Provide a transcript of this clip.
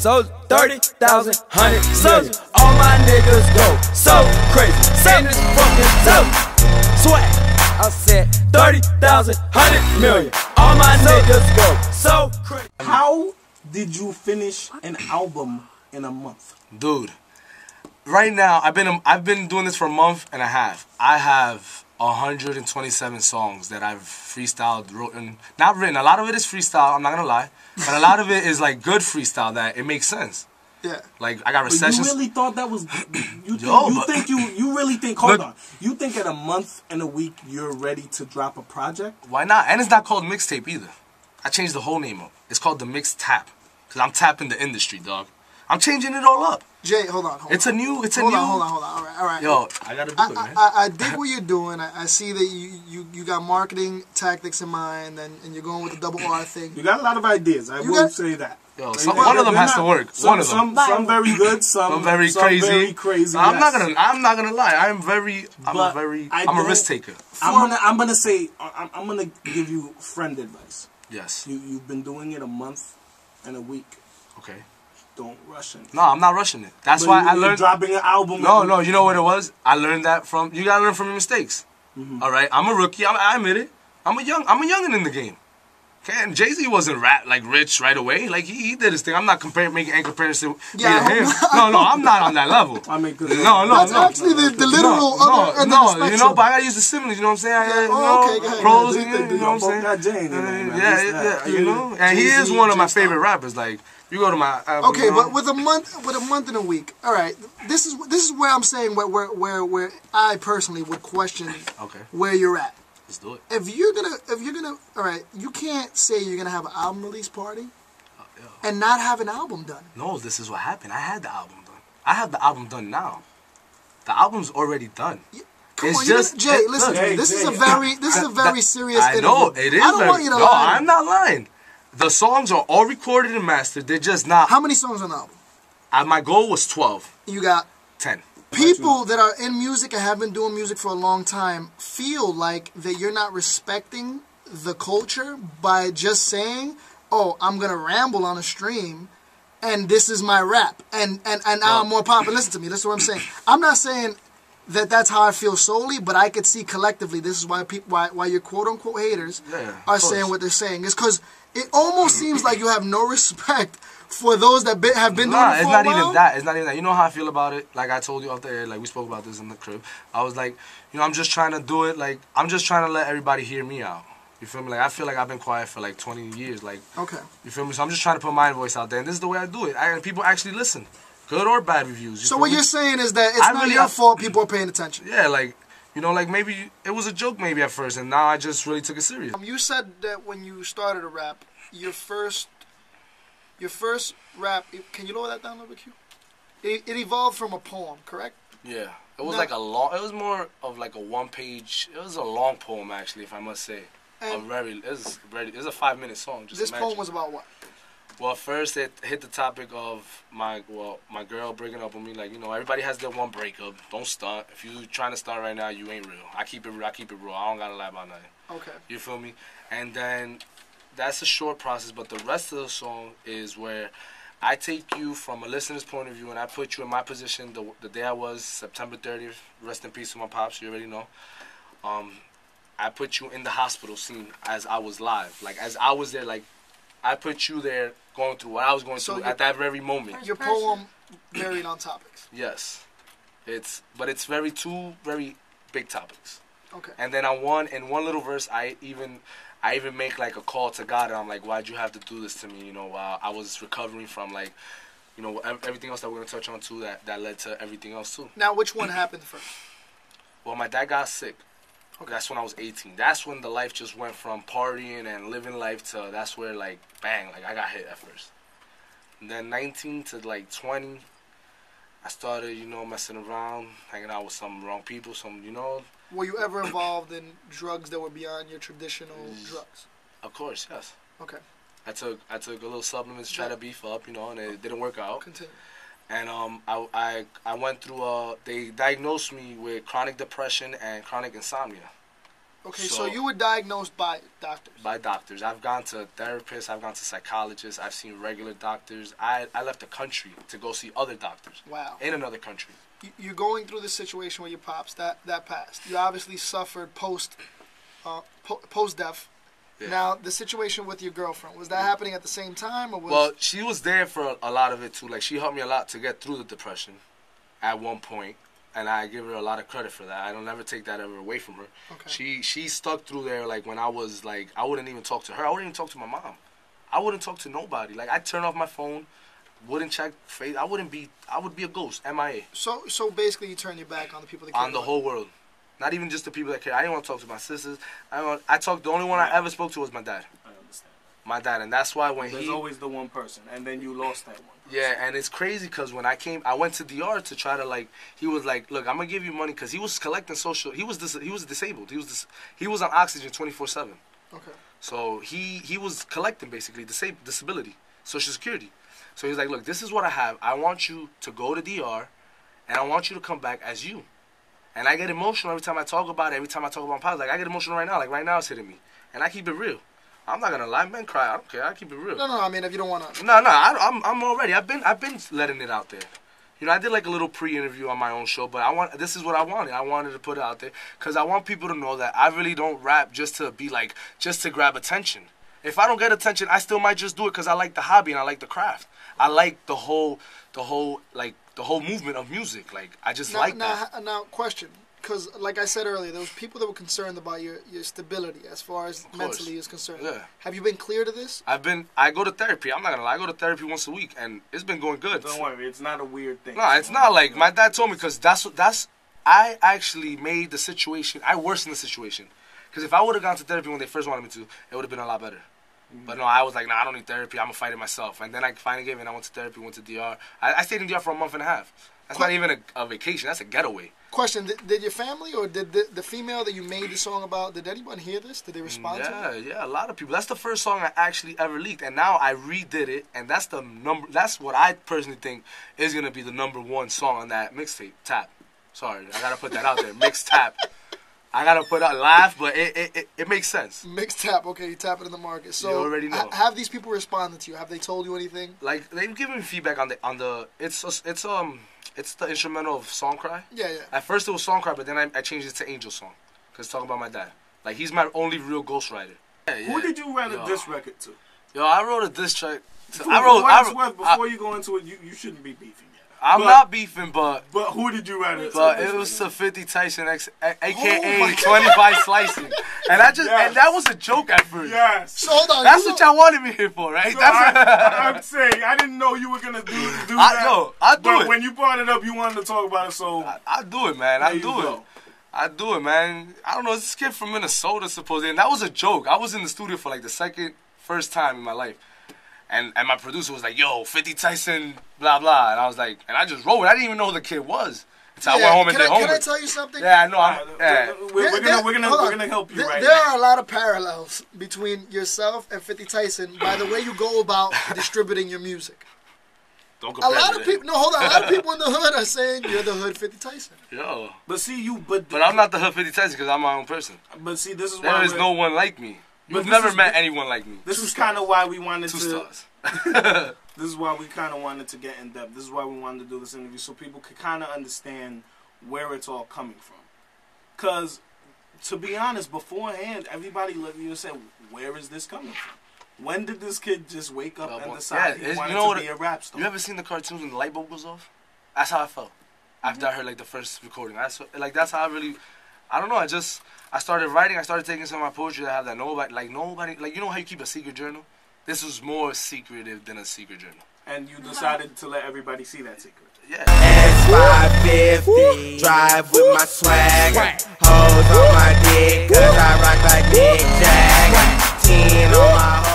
So 30,000, 100 soldiers. All my niggas go so crazy. In this fucking zone. Swag. I said 30,000, 100 million. All my niggas go so crazy. How did you finish an album in a month? Dude, right now I've been doing this for a month and a half. I have 127 songs that I've freestyled, not written. A lot of it is freestyle, I'm not gonna lie. But a lot of it is like good freestyle that it makes sense. Yeah. Like I got recessions. You really thought that was you really think hold on. You think in a month and a week you're ready to drop a project? Why not? And it's not called mixtape either. I changed the whole name up. It's called the Mix Tap. Cause I'm tapping the industry, dog. I'm changing it all up. Jay, hold on. It's a new. Hold on. All right. Yo, I gotta do it, man. I dig what you're doing. I see that you got marketing tactics in mind, and you're going with the double R thing. You got a lot of ideas. I will say that. Yo, one of them has to work. One of them. Some very good. Some very crazy. Very crazy. I'm not gonna lie. I'm a risk taker. I'm gonna say. I'm gonna give you friend advice. Yes. You've been doing it a month and a week. Okay. Don't rush it. No, I'm not rushing it. That's why I learned dropping an album. No, you know what it was? I learned that from you. Gotta learn from your mistakes. All right, I'm a rookie. I admit it. I'm a youngin' in the game. Okay, and Jay-Z wasn't rich right away. Like he did his thing. I'm not making any comparison. Yeah, him. No, I'm not on that level. I mean, no. That's actually the literal other end of the spectrum. You know, but I gotta use the similes. You know what I'm saying? Okay, pros. You know what I'm saying? Yeah. You know, and he is one of my favorite rappers. Like. You go to my okay, but with a month and a week. All right, this is where I'm saying where I personally would question where you're at. Let's do it. If you're gonna all right, you can't say you're gonna have an album release party and not have an album done. No, this is what happened. I had the album done. I have the album done now. The album's already done. Yeah. Come on, Jay, listen to me. This is a very serious interview. I know it is. I don't want you to lie. No, I'm not lying. The songs are all recorded and mastered. They're just not. How many songs on the album? My goal was 12. You got 10. People that are in music and have been doing music for a long time feel like that you're not respecting the culture by just saying, "Oh, I'm gonna ramble on a stream, and this is my rap, and now I'm more popular." Listen to me. Listen to what I'm saying. I'm not saying that that's how I feel solely, but I could see collectively this is why why your quote unquote haters are saying what they're saying. It's because it almost seems like you have no respect for those that have been doing it for it's a not while. even that. It's not even that. You know how I feel about it? Like I told you off the air, like we spoke about this in the crib. I was like, you know, I'm just trying to do it. Like I'm just trying to let everybody hear me out. You feel me? Like I feel like I've been quiet for like 20 years. Like you feel me? So I'm just trying to put my voice out there, and this is the way I do it. And people actually listen, good or bad reviews. So what you're saying is that it's not your fault people are paying attention. Yeah, like. You know, like maybe it was a joke maybe at first, and now I just really took it serious. You said that when you started to rap, your first rap, can you lower that down a little bit, Q? It evolved from a poem, correct? Yeah. It was like a long, it was more of like a one-page, it was a long poem actually, if I must say. It was a 5-minute song. Just this poem was about what? Well, first it hit the topic of my girl breaking up with me. Like, you know, everybody has their one breakup. Don't stunt. If you trying to stunt right now, you ain't real. I keep it real. I don't gotta lie about nothing. Okay. You feel me? And then that's a short process, but the rest of the song is where I take you from a listener's point of view and I put you in my position the day I was, September 30th. Rest in peace to my pops. You already know. I put you in the hospital scene as I was live. Like, as I was there, like, I put you there going through what I was going through at that very moment. Your poem varied on topics. Yes. But it's two very big topics. Okay. And then in one little verse, I even make like a call to God, and I'm like, why'd you have to do this to me? You know, while I was recovering from like, you know, everything else that we're gonna touch on too. That led to everything else too. Now, which one happened first? Well, my dad got sick. Okay. That's when I was 18. That's when the life just went from partying and living life to that's where like bang, like I got hit at first. And then 19 to like 20, I started, you know, messing around, hanging out with some wrong people, you know. Were you ever involved in drugs that were beyond your traditional drugs? Of course, yes. Okay. I took a little supplements to try to beef up, you know, and it didn't work out. Continue. And I went through they diagnosed me with chronic depression and chronic insomnia. Okay, so you were diagnosed by doctors? By doctors. I've gone to therapists. I've gone to psychologists. I've seen regular doctors. I left the country to go see other doctors. Wow. In another country. You're going through this situation with your pops. That passed. You obviously suffered post-death. Yeah. Now, the situation with your girlfriend, was that happening at the same time? Or was... Well, she was there for a lot of it, too. Like, she helped me a lot to get through the depression at one point. And I give her a lot of credit for that. I don't ever take that ever away from her. Okay. She stuck through there, like, when I was, like, I wouldn't even talk to her. I wouldn't even talk to my mom. I wouldn't talk to nobody. Like, I'd turn off my phone, wouldn't check face. I would be a ghost, MIA. So basically you turn your back on the people that care. On the whole world. Not even just the people that care. I didn't want to talk to my sisters. The only one I ever spoke to was my dad. I understand. My dad, and that's why when There's always the one person, and then you lost that one. Yeah, and it's crazy because when I went to DR to try to, like, he was like, look, I'm gonna give you money because he was collecting social. He was disabled. He was on oxygen 24/7. Okay. So he was collecting basically disability, Social Security. So he's like, look, this is what I have. I want you to go to DR, and I want you to come back as you. And I get emotional every time I talk about it. Every time I talk about my pops, like I get emotional right now. Like right now, it's hitting me, and I keep it real. I'm not gonna lie, men cry. I don't care. I keep it real. No. I mean, if you don't wanna. No. I'm already. I've been letting it out there. You know, I did like a little pre-interview on my own show, but this is what I wanted. I wanted to put it out there because I want people to know that I really don't rap just to grab attention. If I don't get attention, I still might just do it because I like the hobby and I like the craft. I like the whole movement of music. Like I just like that. Now, question. Because, like I said earlier, there was people that were concerned about your stability as far as mentally is concerned. Yeah. Have you been clear to this? I go to therapy. I'm not gonna lie. I go to therapy once a week, and it's been going good. Don't worry, it's not a weird thing. No, it's not like my dad told me because I actually made the situation. I worsened the situation. Because if I would have gone to therapy when they first wanted me to, it would have been a lot better. But no, I was like, nah, I don't need therapy. I'm gonna fight it myself. And then I finally gave in. I went to therapy. Went to DR. I stayed in DR for a month and a half. That's not even a vacation. That's a getaway. Question, did your family or did the female that you made the song about, did anyone hear this? Did they respond to it? Yeah, a lot of people. That's the first song I actually ever leaked. And now I redid it, and that's what I personally think is going to be the #1 song on that mixtape, Tap. Sorry, I got to put that out there. Mix Tap. I got to put out laugh, but it makes sense. Mix Tap, okay, you tap it in the market. So you already know. Have these people responded to you? Have they told you anything? Like, they've given me feedback on the it's the instrumental of Song Cry. Yeah. At first it was Song Cry, but then I changed it to Angel Song. Because it's talking about my dad. Like, he's my only real ghostwriter. Yeah. Who did you write a diss record to? Yo, I wrote a diss track. Before you go into it, you shouldn't be beefing yet. I'm not beefing, but who did you write it to? But it was to 50 Tyson, a.k.a. 25 Slicing. And that was a joke at first. Yes. So hold on. That's what y'all wanted me here for, right? So I'm saying, I didn't know you were going to do that. No, I'll do it. But when you brought it up, you wanted to talk about it, so... I'll do it, man. I'll do it, man. I don't know, this kid from Minnesota, supposedly. And that was a joke. I was in the studio for like the first time in my life. And my producer was like, yo, 50 Tyson, blah, blah. And I was like, and I just wrote it. I didn't even know who the kid was. So I went home and did homework. Can I tell you something? Yeah, I know. We're gonna help you right now. There are a lot of parallels between yourself and 50 Tyson by the way you go about distributing your music. Don't compare a lot of people in the hood are saying you're the hood 50 Tyson. Yo. But see, But I'm not the hood 50 Tyson because I'm my own person. But see, this is why there is no one like me. You've never met anyone like me. This is kind of why we wanted to... 2 stars. This is why we kind of wanted to get in depth. This is why we wanted to do this interview, so people could kind of understand where it's all coming from. Because, to be honest, beforehand, everybody looked at you and said, where is this coming from? When did this kid just wake up and decide he wanted to be a rap star? You ever seen the cartoons when the light bulb goes off? That's how I felt. After I heard like the first recording. That's how I really... I don't know, I started writing, I started taking some of my poetry that I have that nobody, you know how you keep a secret journal? This was more secretive than a secret journal. And you decided to let everybody see that secret? Yeah. S550, drive with my swag, hoes on my dick, cause I rock like Nick Jag, 10 on my